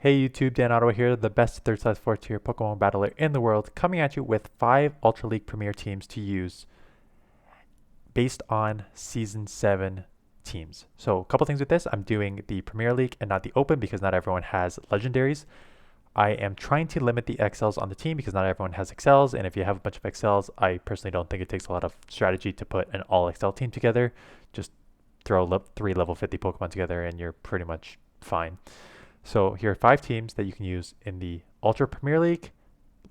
Hey YouTube, DanOttawa here, the best 3rd/4th tier Pokemon battler in the world, coming at you with 5 Ultra League Premier teams to use based on Season 7 teams. So a couple things with this, I'm doing the Premier League and not the Open because not everyone has Legendaries. I am trying to limit the XLs on the team because not everyone has XLs, and if you have a bunch of XLs, I personally don't think it takes a lot of strategy to put an all XL team together. Just throw 3 level 50 Pokemon together and you're pretty much fine. So here are 5 teams that you can use in the Ultra Premier League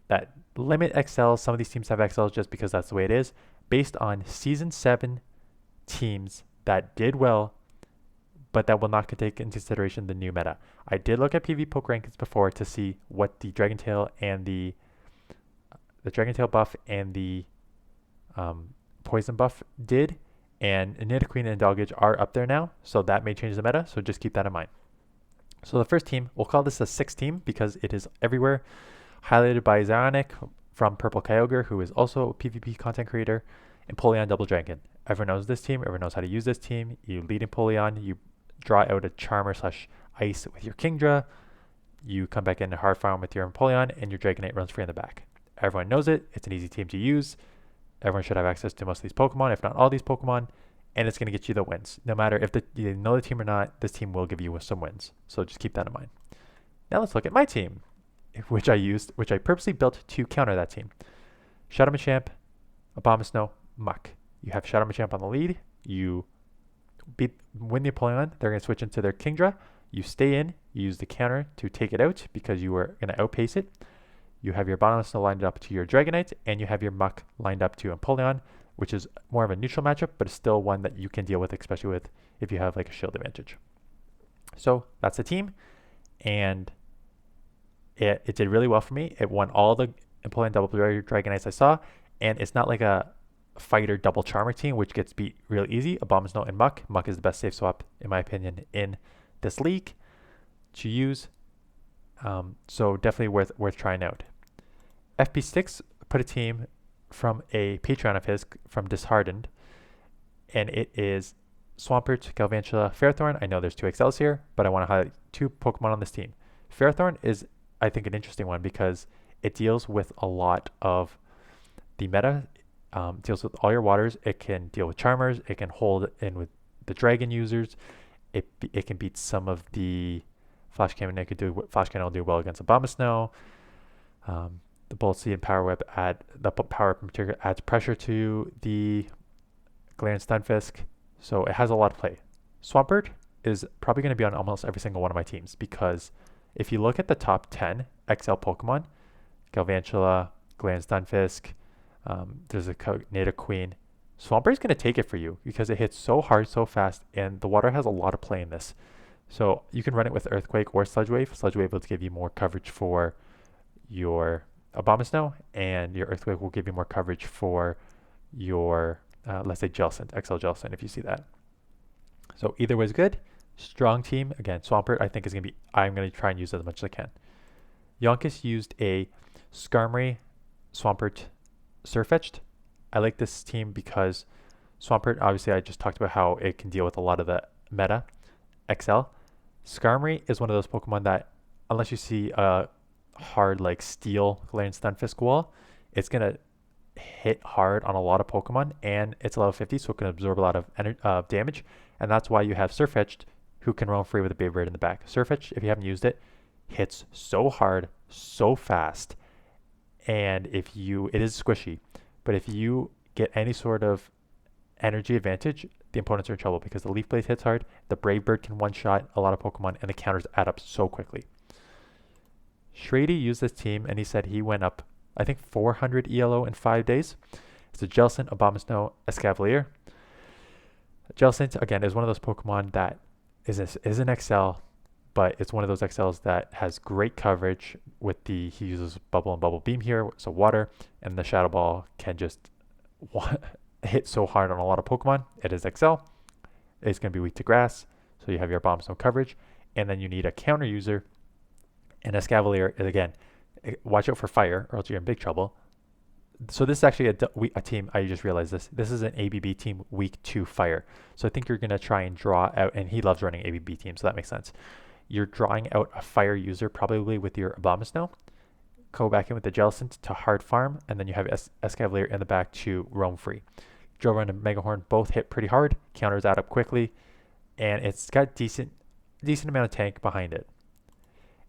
that limit XLs. Some of these teams have XLs just because that's the way it is, based on Season 7 teams that did well, but that will not take into consideration the new meta. I did look at PV Poke Rankings before to see what the Dragon Tail and the Dragon Tail buff and the Poison buff did, and Nidoqueen and Doggage are up there now, so that may change the meta, so just keep that in mind. So the first team, we'll call this a 6 team because it is everywhere, highlighted by Zyonic from Purple Kyogre, who is also a PvP content creator, and Polion Double Dragon. Everyone knows this team, everyone knows how to use this team. You lead in Polion, you draw out a Charmer/Ice with your Kingdra, you come back into Hard Farm with your Empoleon, and your Dragonite runs free in the back. Everyone knows it, it's an easy team to use. Everyone should have access to most of these Pokemon, if not all these Pokemon, and it's going to get you the wins. No matter if you know the team or not, this team will give you some wins. So just keep that in mind. Now let's look at my team, which I purposely built to counter that team. Shadow Machamp, Abomasnow, Muck. You have Shadow Machamp on the lead. You win the Empoleon. They're going to switch into their Kingdra. You stay in. You use the counter to take it out because you were going to outpace it. You have your Abomasnow lined up to your Dragonite, and you have your Muck lined up to Empoleon, which is more of a neutral matchup, but it's still one that you can deal with, especially with if you have like a shield advantage. So that's the team, and it did really well for me. It won all the Empoleon Double Dragonites I saw, and it's not like a fighter double Charmer team, which gets beat real easy. Abomasnow and Muck. Muck is the best safe swap, in my opinion, in this league to use. So definitely worth trying out. FP6 put a team from a Patreon of his from Disheartened, and it is Swampert, Galvantula, Ferrothorn. I know there's 2 XLs here, but I want to highlight 2 Pokemon on this team. Ferrothorn is, I think, an interesting one because it deals with a lot of the meta, deals with all your waters. It can deal with Charmers. It can hold in with the Dragon users. It can beat some of the Flash Cannon. Flash Cannon will do well against Abomasnow. The Bolt Seed and Power Whip Power Whip material adds pressure to the Galarian Stunfisk, so it has a lot of play. Swampert is probably going to be on almost every single one of my teams because if you look at the top 10 XL Pokemon, Galvantula, Galarian Stunfisk, there's a Nidoqueen, Swampert is going to take it for you because it hits so hard, so fast, and the water has a lot of play in this. So you can run it with Earthquake or Sludge Wave. Sludge Wave will give you more coverage for your Abomasnow, and your Earthquake will give you more coverage for your, let's say, Jellicent, XL Jellicent, if you see that. So either way is good. Strong team. Again, Swampert, I think, is going to be, I'm going to try and use it as much as I can. Yonkis used a Skarmory, Swampert, Surfetched. I like this team because Swampert, obviously, I just talked about how it can deal with a lot of the meta XL. Skarmory is one of those Pokemon that, unless you see a hard like steel Galarian Stunfisk wall, it's gonna hit hard on a lot of Pokemon, and it's level 50, so it can absorb a lot of damage, and that's why you have Surfetched, who can roam free with a Beyblade in the back. Surfetched, if you haven't used it, hits so hard, so fast, and it is squishy, but if you get any sort of energy advantage, the opponents are in trouble because the Leaf Blade hits hard, the Brave Bird can one-shot a lot of Pokemon, and the counters add up so quickly. Shrady used this team, and he said he went up, I think, 400 ELO in 5 days. It's a Jellicent, Abomasnow, Escavalier. Jellicent, again, is one of those Pokemon that is an XL, but it's one of those XLs that has great coverage with he uses Bubble and Bubble Beam here, so water, and the Shadow Ball can just hit so hard on a lot of Pokemon. It is XL. It's going to be weak to grass, so you have your Abomasnow coverage, and then you need a counter user. And Escavalier is, again, watch out for fire or else you're in big trouble. So this is actually a team, I just realized this. This is an ABB team weak to fire. So I think you're going to try and draw out, and he loves running ABB teams, so that makes sense. you're drawing out a fire user probably with your Abomasnow. Go back in with the Jellicent to hard farm, and then you have Escavalier in the back to roam free. Jovan and Megahorn both hit pretty hard, counters add up quickly, and it's got decent amount of tank behind it.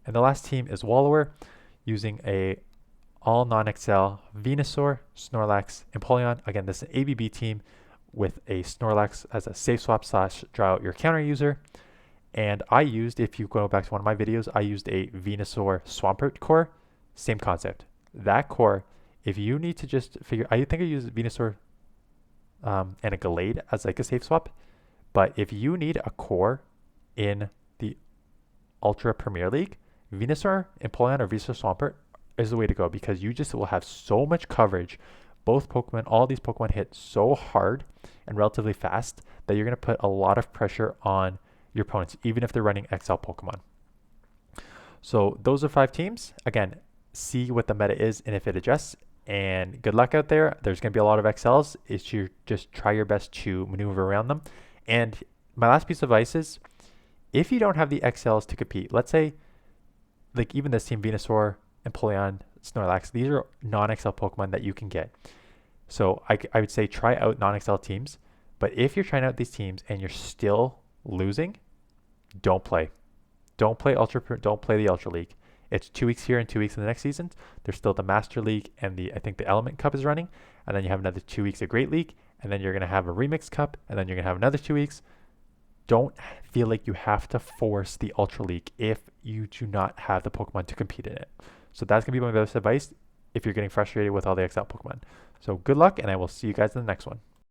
And the last team is Wallower, using a all non-XL Venusaur, Snorlax, Empoleon. Again, this is an ABB team with a Snorlax as a safe swap / draw out your counter user. And I used, if you go back to one of my videos, I used a Venusaur Swampert core. Same concept. That core, if you need to just figure, I think I used Venusaur and a Gallade as like a safe swap. But if you need a core in the Ultra Premier League, Venusaur, Empoleon, or Venusaur Swampert is the way to go, because you just will have so much coverage. Both Pokemon, all these Pokemon hit so hard and relatively fast that you're going to put a lot of pressure on your opponents, even if they're running XL Pokemon. So those are 5 teams. Again, see what the meta is and if it adjusts, and good luck out there. There's going to be a lot of XLs. It's you just try your best to maneuver around them. And my last piece of advice is, if you don't have the XLs to compete, let's say like even this team, Venusaur, Empoleon, Snorlax, these are non-XL Pokemon that you can get. So I would say try out non-XL teams, but if you're trying out these teams and you're still losing, don't play. Don't play the Ultra League. It's 2 weeks here and 2 weeks in the next season. There's still the Master League and I think the Element Cup is running. And then you have another 2 weeks of Great League. And then you're going to have a Remix Cup. And then you're going to have another 2 weeks. Don't feel like you have to force the Ultra League if you do not have the Pokemon to compete in it. So that's going to be my best advice if you're getting frustrated with all the XL Pokemon. So good luck, and I will see you guys in the next one.